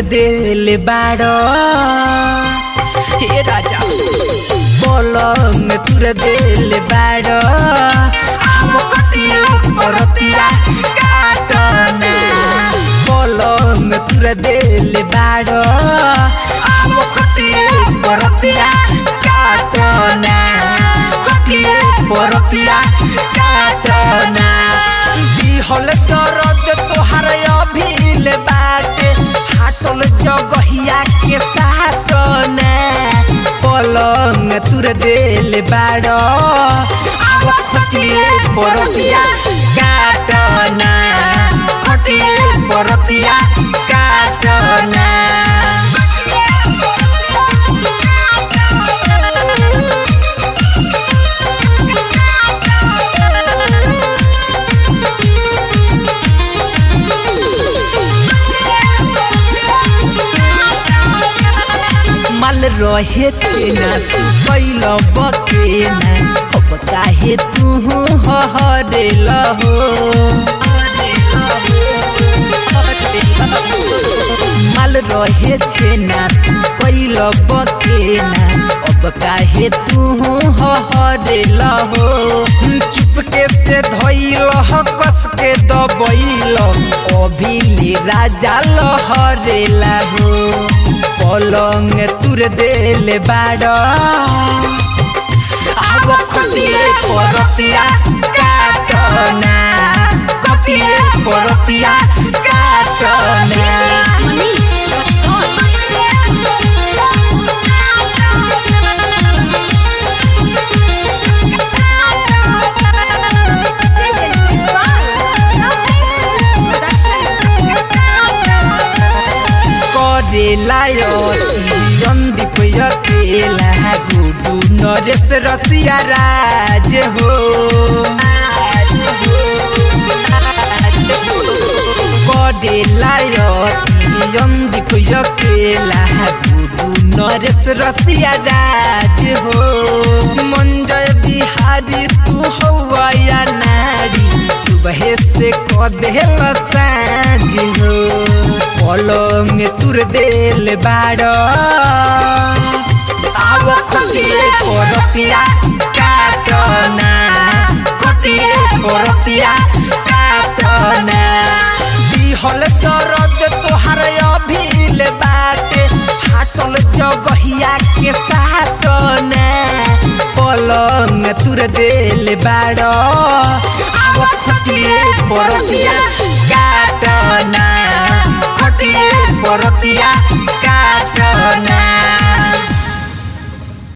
देले बाड़ो हे राजा पलंग तुर देले बाड़ो आम खटिए परतिया काटना पलंग तुर देले बाड़ो आम खटिए परतिया काटना खटिए परतिया काटना दिहल दर्द तोहार अभिल बाटे हाटल जगहिया के साटना पलंग तुर देले बाड़ो आव खटिए परतिया काटना खटिए परतिया काटना माल रहे तेना तू कैल बकेना अब काहे तू हरेल हो माल रहे छेना तू कैल बकेना अब काहे तू हरेल हो चुपके से धइल कस के दबैल अभिले राजा लहरेला हो पलंग तुर देले बाड़ो आव खटिए परतिया काटना खटिए परतिया काटना संदीप अकेला गुडू नरेश रसिया राज हो संदीप अकेला गुडू नरेश रसिया राज हो मंजय बिहारी तू हवा नारी सुबह से कदेल साँझ हो पलंग तुर देले बाड़ो आव खटिए परतिया काटना खटिए परतिया काटना दिहल दर्द तोहार अभिल बाटे हाटल जगहिया के साटना पलंग तुर देले बाड़ो आव खटिए परतिया काटना खटिए परतिया काटना।